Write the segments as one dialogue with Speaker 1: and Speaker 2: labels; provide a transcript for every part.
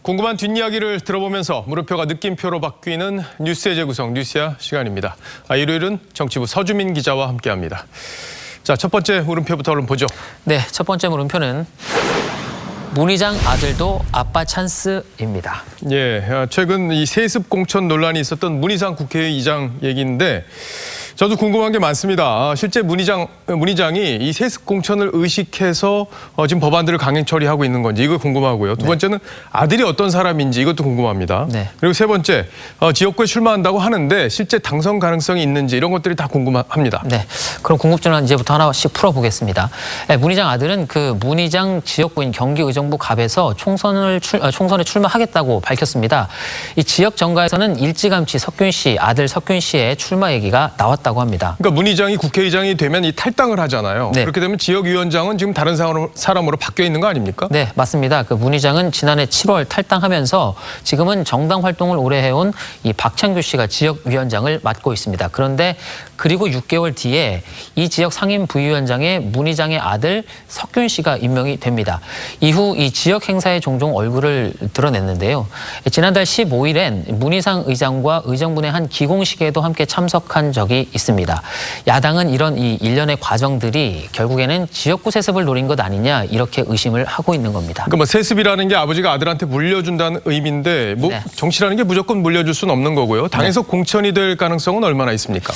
Speaker 1: 궁금한 뒷이야기를 들어보면서 물음표가 느낌표로 바뀌는 뉴스의 재구성 뉴스야 시간입니다. 일요일은 정치부 서주민 기자와 함께합니다. 자, 첫 번째 물음표부터 얼른 보죠.
Speaker 2: 네, 첫 번째 물음표는 문희장 아들도 아빠 찬스입니다.
Speaker 1: 예, 최근 이 세습 공천 논란이 있었던 문희상 국회의장 얘기인데 저도 궁금한 게 많습니다. 실제 문희장이 이 세습 공천을 의식해서 지금 법안들을 강행 처리하고 있는 건지 이거 궁금하고요. 두 번째는 아들이 어떤 사람인지 이것도 궁금합니다.
Speaker 2: 네.
Speaker 1: 그리고 세 번째, 지역구에 출마한다고 하는데 실제 당선 가능성이 있는지 이런 것들이 다 궁금합니다.
Speaker 2: 네, 그럼 궁금증은 이제부터 하나씩 풀어보겠습니다. 문희장 아들은 그 문희장 지역구인 경기의정부 갑에서 총선에 출마하겠다고 밝혔습니다. 이 지역 정가에서는 일찌감치 석균 씨, 아들 석균 씨의 출마 얘기가 나왔다고 합니다.
Speaker 1: 그러니까 문희장이 국회의장이 되면 이 탈당을 하잖아요.
Speaker 2: 네.
Speaker 1: 그렇게 되면 지역위원장은 지금 다른 사람으로 바뀌어 있는 거 아닙니까?
Speaker 2: 네, 맞습니다. 그 문희장은 지난해 7월 탈당하면서 지금은 정당 활동을 오래 해온 이 박창규 씨가 지역위원장을 맡고 있습니다. 그런데 그리고 6개월 뒤에 이 지역 상임 부위원장에 문희장의 아들 석균 씨가 임명이 됩니다. 이후 이 지역 행사에 종종 얼굴을 드러냈는데요. 지난달 15일엔 문희상 의장과 의정부의 한 기공식에도 함께 참석한 적이 있습니다. 야당은 이런 이 일련의 과정들이 결국에는 지역구 세습을 노린 것 아니냐 이렇게 의심을 하고 있는 겁니다.
Speaker 1: 그러니까 뭐 세습이라는 게 아버지가 아들한테 물려준다는 의미인데 뭐
Speaker 2: 네.
Speaker 1: 정치라는 게 무조건 물려줄 수는 없는 거고요. 당에서 공천이 될 가능성은 얼마나 있습니까?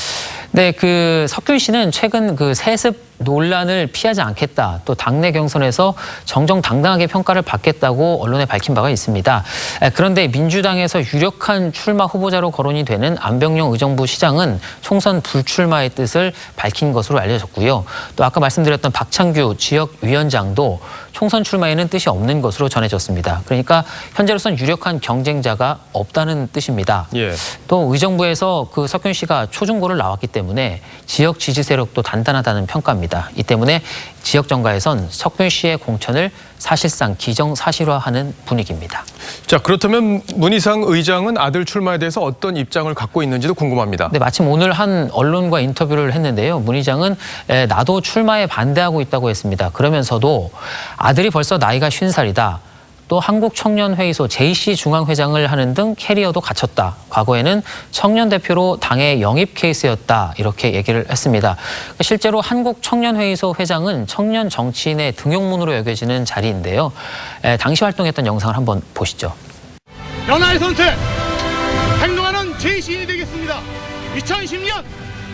Speaker 2: 네, 그 석균 씨는 최근 그 세습 논란을 피하지 않겠다. 또 당내 경선에서 정정당당하게 평가를 받겠다고 언론에 밝힌 바가 있습니다. 그런데 민주당에서 유력한 출마 후보자로 거론이 되는 안병용 의정부 시장은 총선 불출마의 뜻을 밝힌 것으로 알려졌고요. 또 아까 말씀드렸던 박창규 지역위원장도 총선 출마에는 뜻이 없는 것으로 전해졌습니다. 그러니까 현재로선 유력한 경쟁자가 없다는 뜻입니다.
Speaker 1: 예.
Speaker 2: 또 의정부에서 그 석균 씨가 초중고를 나왔기 때문에 지역 지지 세력도 단단하다는 평가입니다. 이 때문에 지역 정가에선 석균 씨의 공천을 사실상 기정사실화하는 분위기입니다.
Speaker 1: 자, 그렇다면 문희상 의장은 아들 출마에 대해서 어떤 입장을 갖고 있는지도 궁금합니다.
Speaker 2: 네, 마침 오늘 한 언론과 인터뷰를 했는데요. 문 의장은 나도 출마에 반대하고 있다고 했습니다. 그러면서도 아들이 벌써 나이가 50살이다. 또 한국청년회의소 JC 중앙회장을 하는 등 캐리어도 갖췄다. 과거에는 청년 대표로 당의 영입 케이스였다. 이렇게 얘기를 했습니다. 실제로 한국청년회의소 회장은 청년 정치인의 등용문으로 여겨지는 자리인데요. 당시 활동했던 영상을 한번 보시죠.
Speaker 3: 변화의 선택, 행동하는 JC인이 되겠습니다. 2010년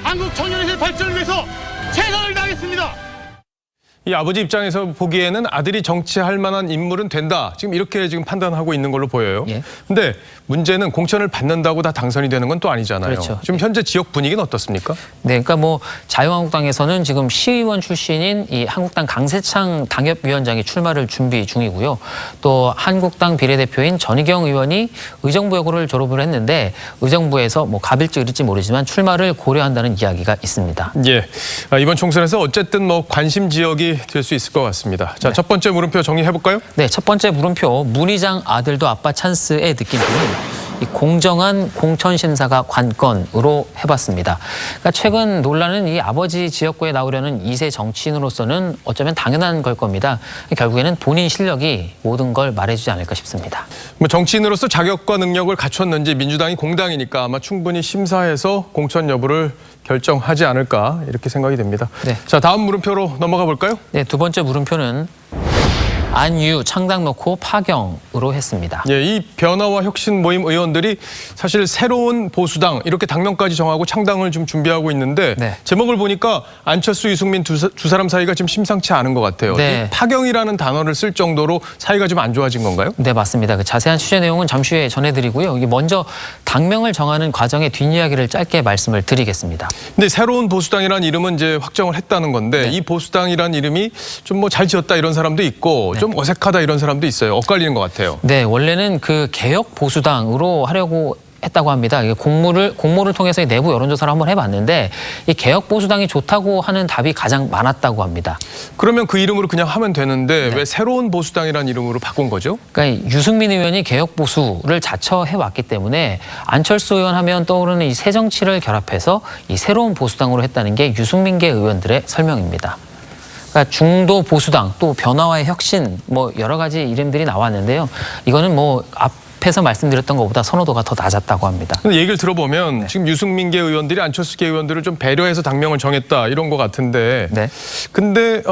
Speaker 3: 한국청년회의 발전을 위해서 최선을 다하겠습니다.
Speaker 1: 이 아버지 입장에서 보기에는 아들이 정치할 만한 인물은 된다. 지금 이렇게 지금 판단하고 있는 걸로 보여요.
Speaker 2: 예.
Speaker 1: 근데 문제는 공천을 받는다고 다 당선이 되는 건 또 아니잖아요.
Speaker 2: 그렇죠.
Speaker 1: 지금 현재 지역 분위기는 어떻습니까?
Speaker 2: 네, 그러니까 뭐 자유한국당에서는 지금 시의원 출신인 이 한국당 강세창 당협위원장이 출마를 준비 중이고요. 또 한국당 비례대표인 전희경 의원이 의정부여고를 졸업을 했는데 의정부에서 뭐 갑일지 을일지 모르지만 출마를 고려한다는 이야기가 있습니다.
Speaker 1: 예, 이번 총선에서 어쨌든 뭐 관심 지역이 될 수 있을 것 같습니다. 자,
Speaker 2: 네.
Speaker 1: 첫 번째 물음표 정리해 볼까요?
Speaker 2: 네, 첫 번째 물음표 문희장 아들도 아빠 찬스의 느낌표는 이 공정한 공천 심사가 관건으로 해봤습니다. 그러니까 최근 논란은 이 아버지 지역구에 나오려는 2세 정치인으로서는 어쩌면 당연한 걸 겁니다. 결국에는 본인 실력이 모든 걸 말해주지 않을까 싶습니다.
Speaker 1: 뭐 정치인으로서 자격과 능력을 갖췄는지 민주당이 공당이니까 아마 충분히 심사해서 공천 여부를 결정하지 않을까 이렇게 생각이 됩니다.
Speaker 2: 네.
Speaker 1: 자, 다음 물음표로 넘어가 볼까요?
Speaker 2: 네, 두 번째 물음표는 안유 창당 놓고 파경으로 했습니다.
Speaker 1: 예, 이 변화와 혁신 모임 의원들이 사실 새로운 보수당 이렇게 당명까지 정하고 창당을 좀 준비하고 있는데
Speaker 2: 네.
Speaker 1: 제목을 보니까 안철수, 이승민 두 사람 사이가 지금 심상치 않은 것 같아요.
Speaker 2: 네.
Speaker 1: 이 파경이라는 단어를 쓸 정도로 사이가 좀 안 좋아진 건가요?
Speaker 2: 네, 맞습니다. 그 자세한 취재 내용은 잠시 후에 전해드리고요. 이게 먼저 당명을 정하는 과정의 뒷이야기를 짧게 말씀을 드리겠습니다.
Speaker 1: 근데 새로운 보수당이라는 이름은 이제 확정을 했다는 건데
Speaker 2: 네.
Speaker 1: 이 보수당이라는 이름이 좀 뭐 잘 지었다 이런 사람도 있고 좀 어색하다 이런 사람도 있어요. 엇갈리는 것 같아요.
Speaker 2: 네, 원래는 그 개혁 보수당으로 하려고 했다고 합니다. 이게 공모를 통해서 내부 여론조사를 한번 해봤는데 이 개혁 보수당이 좋다고 하는 답이 가장 많았다고 합니다.
Speaker 1: 그러면 그 이름으로 그냥 하면 되는데
Speaker 2: 네.
Speaker 1: 왜 새로운 보수당이라는 이름으로 바꾼 거죠?
Speaker 2: 그러니까 유승민 의원이 개혁 보수를 자처해 왔기 때문에 안철수 의원 하면 떠오르는 이 새 정치를 결합해서 이 새로운 보수당으로 했다는 게 유승민계 의원들의 설명입니다. 그러니까 중도 보수당 또 변화와의 혁신 뭐 여러 가지 이름들이 나왔는데요. 이거는 뭐 앞에서 말씀드렸던 것보다 선호도가 더 낮았다고 합니다.
Speaker 1: 근데 얘기를 들어보면 지금 유승민계 의원들이 안철수계 의원들을 좀 배려해서 당명을 정했다 이런 것 같은데
Speaker 2: 네.
Speaker 1: 근데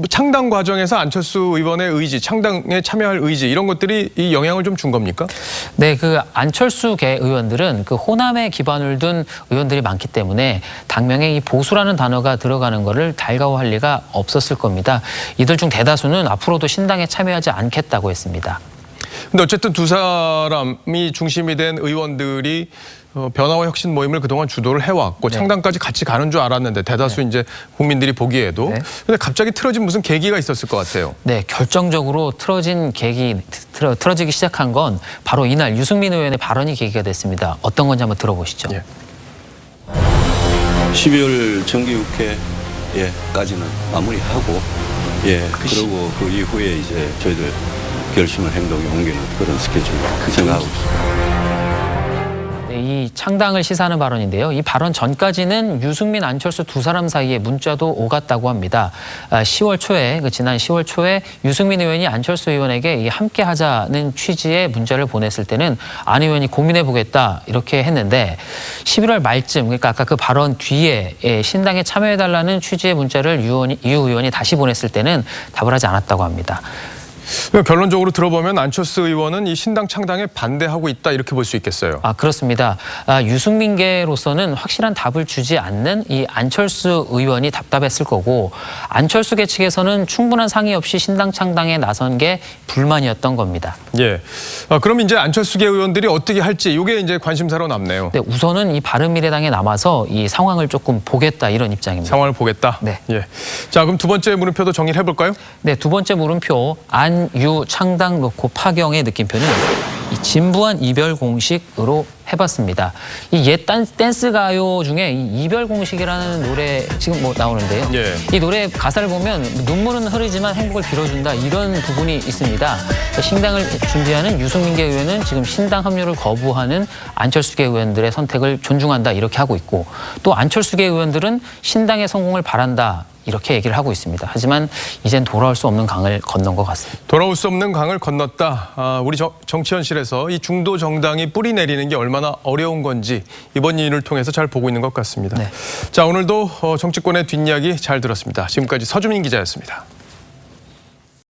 Speaker 1: 창당 과정에서 안철수 의원의 의지, 창당에 참여할 의지 이런 것들이 이 영향을 좀 준 겁니까?
Speaker 2: 네, 그 안철수계 의원들은 그 호남에 기반을 둔 의원들이 많기 때문에 당명에 이 보수라는 단어가 들어가는 거를 달가워할 리가 없었을 겁니다. 이들 중 대다수는 앞으로도 신당에 참여하지 않겠다고 했습니다.
Speaker 1: 근데 어쨌든 두 사람이 중심이 된 의원들이 변화와 혁신 모임을 그동안 주도를 해왔고
Speaker 2: 네.
Speaker 1: 창당까지 같이 가는 줄 알았는데 대다수 이제 국민들이 보기에도
Speaker 2: 네.
Speaker 1: 근데 갑자기 틀어진 무슨 계기가 있었을 것 같아요.
Speaker 2: 네, 결정적으로 틀어지기 시작한 건 바로 이날 유승민 의원의 발언이 계기가 됐습니다. 어떤 건지 한번 들어보시죠.
Speaker 1: 예.
Speaker 4: 12월 정기국회까지는 마무리하고 그리고 그 이후에 이제 저희들 결심을 행동에 옮기는 그런 스케줄을 생각하고 있습니다.
Speaker 2: 네, 이 창당을 시사하는 발언인데요. 이 발언 전까지는 유승민, 안철수 두 사람 사이에 문자도 오갔다고 합니다. 10월 초에 지난 10월 초에 유승민 의원이 안철수 의원에게 함께 하자는 취지의 문자를 보냈을 때는 안 의원이 고민해 보겠다 이렇게 했는데 11월 말쯤 그러니까 아까 그 발언 뒤에 신당에 참여해 달라는 취지의 문자를 유 의원이 다시 보냈을 때는 답을 하지 않았다고 합니다.
Speaker 1: 결론적으로 들어보면 안철수 의원은 이 신당 창당에 반대하고 있다 이렇게 볼 수 있겠어요.
Speaker 2: 그렇습니다. 유승민계로서는 확실한 답을 주지 않는 이 안철수 의원이 답답했을 거고 안철수계 측에서는 충분한 상의 없이 신당 창당에 나선 게 불만이었던 겁니다.
Speaker 1: 예. 그럼 이제 안철수계 의원들이 어떻게 할지 이게 이제 관심사로 남네요.
Speaker 2: 네, 우선은 이 바른미래당에 남아서 이 상황을 조금 보겠다 이런 입장입니다.
Speaker 1: 상황을 보겠다.
Speaker 2: 네.
Speaker 1: 예. 자, 그럼 두 번째 물음표도 정리를 해볼까요?
Speaker 2: 네, 두 번째 물음표 안유 창당 놓고 파경의 느낌표는 이 진부한 이별 공식으로 해봤습니다. 이 옛 댄스 가요 중에 이 이별 공식이라는 노래 지금 뭐 나오는데요.
Speaker 1: 예.
Speaker 2: 이 노래 가사를 보면 눈물은 흐르지만 행복을 빌어준다 이런 부분이 있습니다. 신당을 준비하는 유승민계 의원은 지금 신당 합류를 거부하는 안철수계 의원들의 선택을 존중한다 이렇게 하고 있고 또 안철수계 의원들은 신당의 성공을 바란다. 이렇게 얘기를 하고 있습니다. 하지만 이젠 돌아올 수 없는 강을 건넌 것 같습니다.
Speaker 1: 돌아올 수 없는 강을 건넜다. 우리 정치현실에서 이 중도 정당이 뿌리 내리는 게 얼마나 어려운 건지 이번 일을 통해서 잘 보고 있는 것 같습니다.
Speaker 2: 네.
Speaker 1: 자, 오늘도 정치권의 뒷이야기 잘 들었습니다. 지금까지 서주민 기자였습니다.